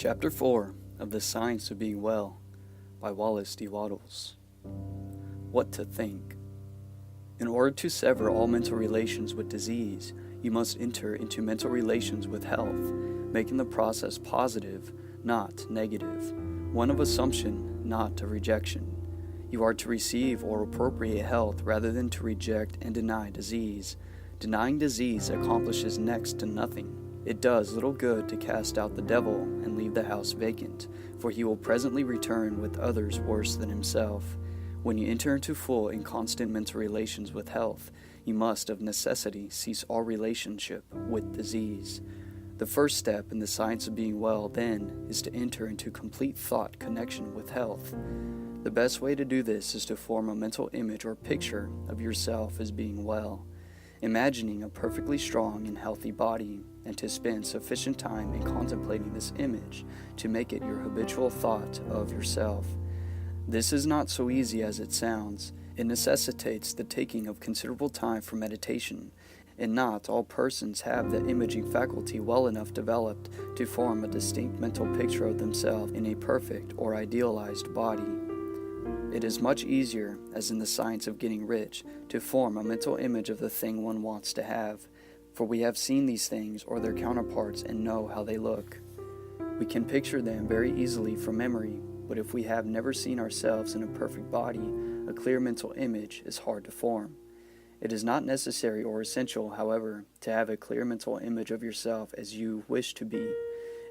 Chapter 4 of The Science of Being Well by Wallace Wattles. What to think. In order to sever all mental relations with disease, you must enter into mental relations with health, making the process positive, not negative, one of assumption, not of rejection. You are to receive or appropriate health rather than to reject and deny disease. Denying disease accomplishes next to nothing. It does little good to cast out the devil and leave the house vacant, for he will presently return with others worse than himself. When you enter into full and constant mental relations with health, you must of necessity cease all relationship with disease. The first step in the science of being well, then, is to enter into complete thought connection with health. The best way to do this is to form a mental image or picture of yourself as being well, imagining a perfectly strong and healthy body, and to spend sufficient time in contemplating this image to make it your habitual thought of yourself. This is not so easy as it sounds. It necessitates the taking of considerable time for meditation, and not all persons have the imaging faculty well enough developed to form a distinct mental picture of themselves in a perfect or idealized body. It is much easier, as in the science of getting rich, to form a mental image of the thing one wants to have, for we have seen these things or their counterparts and know how they look. We can picture them very easily from memory, but if we have never seen ourselves in a perfect body, a clear mental image is hard to form. It is not necessary or essential, however, to have a clear mental image of yourself as you wish to be.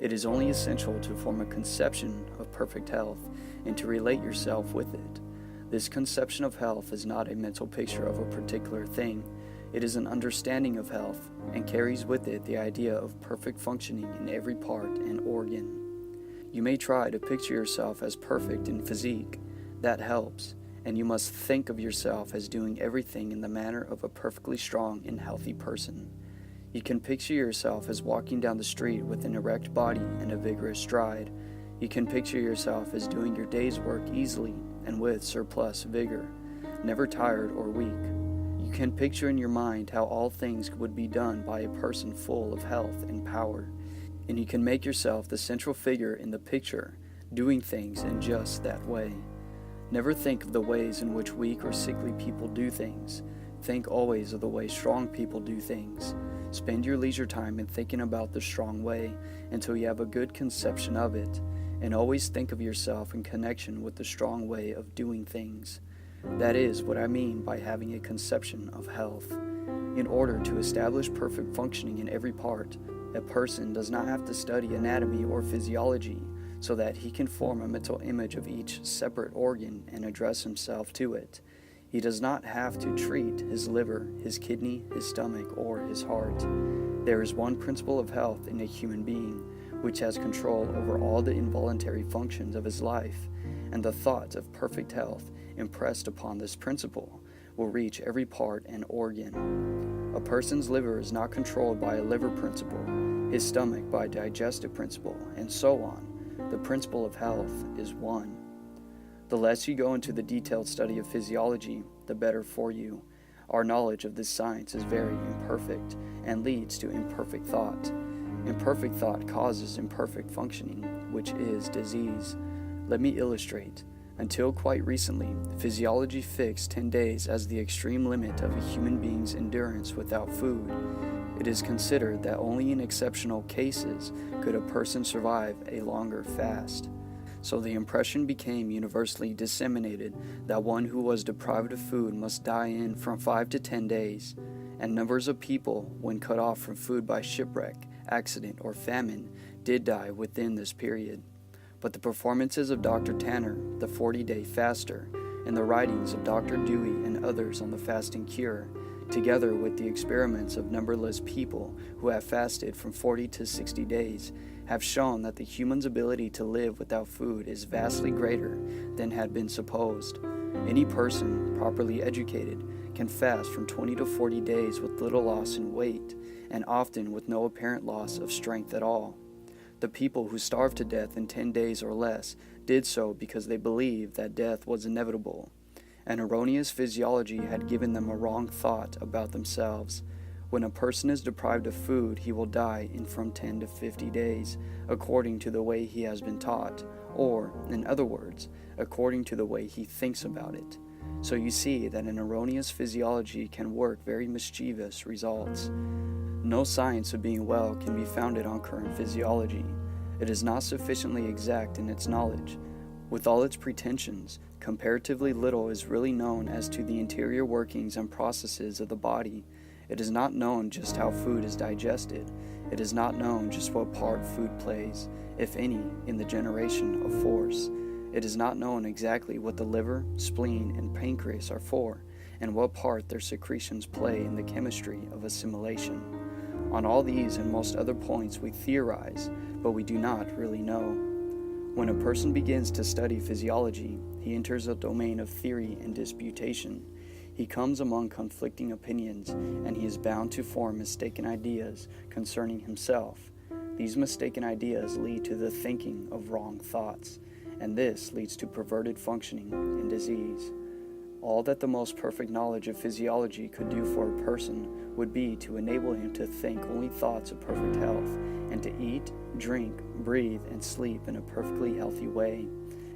It is only essential to form a conception of perfect health and to relate yourself with it. This conception of health is not a mental picture of a particular thing. It is an understanding of health and carries with it the idea of perfect functioning in every part and organ. You may try to picture yourself as perfect in physique. That helps, and you must think of yourself as doing everything in the manner of a perfectly strong and healthy person. You can picture yourself as walking down the street with an erect body and a vigorous stride. You can picture yourself as doing your day's work easily and with surplus vigor, never tired or weak. You can picture in your mind how all things would be done by a person full of health and power, and you can make yourself the central figure in the picture, doing things in just that way. Never think of the ways in which weak or sickly people do things. Think always of the way strong people do things. Spend your leisure time in thinking about the strong way until you have a good conception of it, and always think of yourself in connection with the strong way of doing things. That is what I mean by having a conception of health. In order to establish perfect functioning in every part, a person does not have to study anatomy or physiology so that he can form a mental image of each separate organ and address himself to it. He does not have to treat his liver, his kidney, his stomach, or his heart. There is one principle of health in a human being, which has control over all the involuntary functions of his life, and the thought of perfect health impressed upon this principle will reach every part and organ. A person's liver is not controlled by a liver principle, his stomach by a digestive principle, and so on. The principle of health is one. The less you go into the detailed study of physiology, the better for you. Our knowledge of this science is very imperfect and leads to imperfect thought. Imperfect thought causes imperfect functioning, which is disease. Let me illustrate. Until quite recently, physiology fixed 10 days as the extreme limit of a human being's endurance without food. It is considered that only in exceptional cases could a person survive a longer fast. So the impression became universally disseminated that one who was deprived of food must die in from 5 to 10 days, and numbers of people, when cut off from food by shipwreck, accident, or famine, did die within this period. But the performances of Dr. Towne, the 40-day faster, and the writings of Dr. Dewey and others on the fasting cure, together with the experiments of numberless people who have fasted from 40 to 60 days, have shown that the human's ability to live without food is vastly greater than had been supposed. Any person, properly educated, can fast from 20 to 40 days with little loss in weight, and often with no apparent loss of strength at all. The people who starved to death in 10 days or less did so because they believed that death was inevitable. An erroneous physiology had given them a wrong thought about themselves. When a person is deprived of food, he will die in from 10 to 50 days, according to the way he has been taught, or, in other words, according to the way he thinks about it. So you see that an erroneous physiology can work very mischievous results. No science of being well can be founded on current physiology. It is not sufficiently exact in its knowledge. With all its pretensions, comparatively little is really known as to the interior workings and processes of the body. It is not known just how food is digested. It is not known just what part food plays, if any, in the generation of force. It is not known exactly what the liver, spleen, and pancreas are for, and what part their secretions play in the chemistry of assimilation. On all these and most other points we theorize, but we do not really know. When a person begins to study physiology, he enters a domain of theory and disputation. He comes among conflicting opinions, and he is bound to form mistaken ideas concerning himself. These mistaken ideas lead to the thinking of wrong thoughts, and this leads to perverted functioning and disease. All that the most perfect knowledge of physiology could do for a person would be to enable him to think only thoughts of perfect health, and to eat, drink, breathe, and sleep in a perfectly healthy way.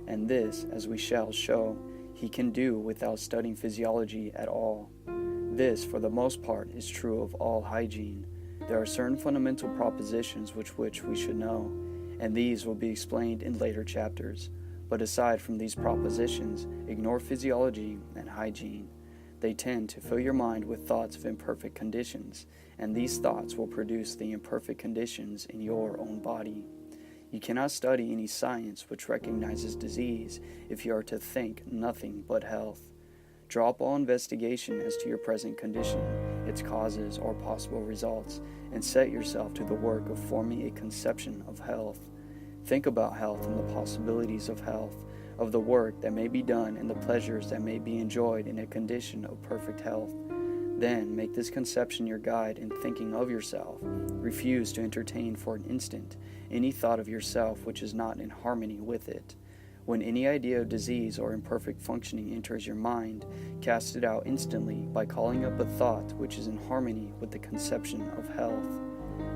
And this, as we shall show, he can do without studying physiology at all. This, for the most part, is true of all hygiene. There are certain fundamental propositions which we should know, and these will be explained in later chapters. But aside from these propositions, ignore physiology and hygiene. They tend to fill your mind with thoughts of imperfect conditions, and these thoughts will produce the imperfect conditions in your own body. You cannot study any science which recognizes disease if you are to think nothing but health. Drop all investigation as to your present condition, its causes or possible results, and set yourself to the work of forming a conception of health. Think about health and the possibilities of health, of the work that may be done and the pleasures that may be enjoyed in a condition of perfect health. Then make this conception your guide in thinking of yourself. Refuse to entertain for an instant any thought of yourself which is not in harmony with it. When any idea of disease or imperfect functioning enters your mind, cast it out instantly by calling up a thought which is in harmony with the conception of health.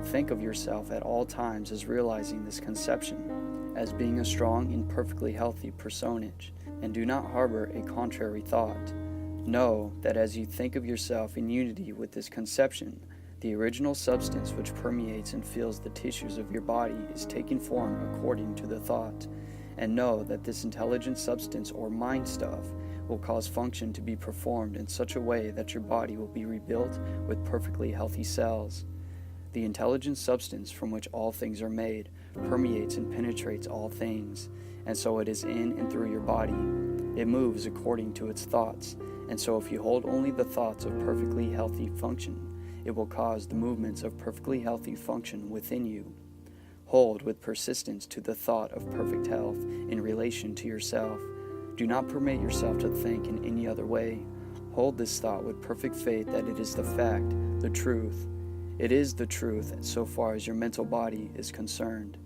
Think of yourself at all times as realizing this conception, as being a strong and perfectly healthy personage, and do not harbor a contrary thought. Know that as you think of yourself in unity with this conception, the original substance which permeates and fills the tissues of your body is taking form according to the thought. And know that this intelligent substance or mind stuff will cause function to be performed in such a way that your body will be rebuilt with perfectly healthy cells. The intelligent substance from which all things are made permeates and penetrates all things, and so it is in and through your body. It moves according to its thoughts, and so if you hold only the thoughts of perfectly healthy function, it will cause the movements of perfectly healthy function within you. Hold with persistence to the thought of perfect health in relation to yourself. Do not permit yourself to think in any other way. Hold this thought with perfect faith that it is the fact, the truth. It is the truth so far as your mental body is concerned.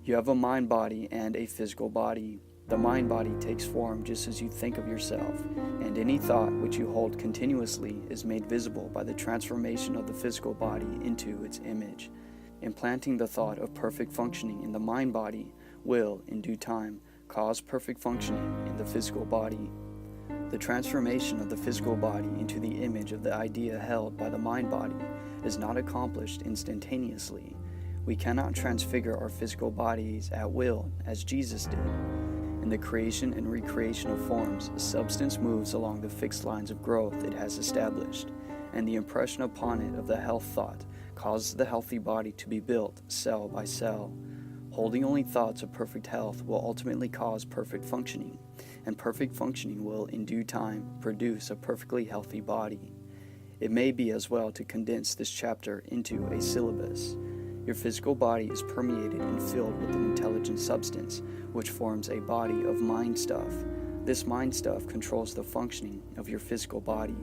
You have a mind body and a physical body. The mind body takes form just as you think of yourself, and any thought which you hold continuously is made visible by the transformation of the physical body into its image. Implanting the thought of perfect functioning in the mind body will, in due time, cause perfect functioning in the physical body. The transformation of the physical body into the image of the idea held by the mind body is not accomplished instantaneously. We cannot transfigure our physical bodies at will as Jesus did. In the creation and recreation of forms, substance moves along the fixed lines of growth it has established, and the impression upon it of the health thought causes the healthy body to be built cell by cell. Holding only thoughts of perfect health will ultimately cause perfect functioning, and perfect functioning will, in due time, produce a perfectly healthy body. It may be as well to condense this chapter into a syllabus. Your physical body is permeated and filled with an intelligent substance, which forms a body of mind stuff. This mind stuff controls the functioning of your physical body.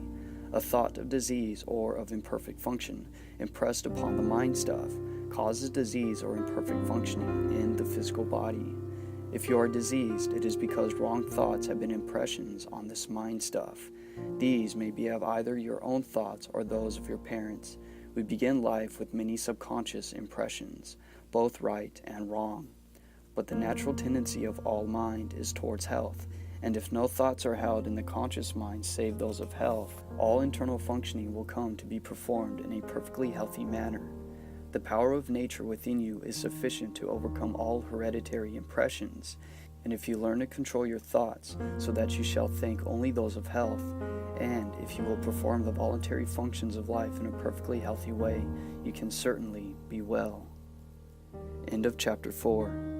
A thought of disease or of imperfect function impressed upon the mind stuff causes disease or imperfect functioning in the physical body. If you are diseased, it is because wrong thoughts have been impressions on this mind stuff. These may be of either your own thoughts or those of your parents. We begin life with many subconscious impressions, both right and wrong. But the natural tendency of all mind is towards health, and if no thoughts are held in the conscious mind save those of health, all internal functioning will come to be performed in a perfectly healthy manner. The power of nature within you is sufficient to overcome all hereditary impressions, and if you learn to control your thoughts so that you shall think only those of health, and if you will perform the voluntary functions of life in a perfectly healthy way, you can certainly be well. End of chapter 4.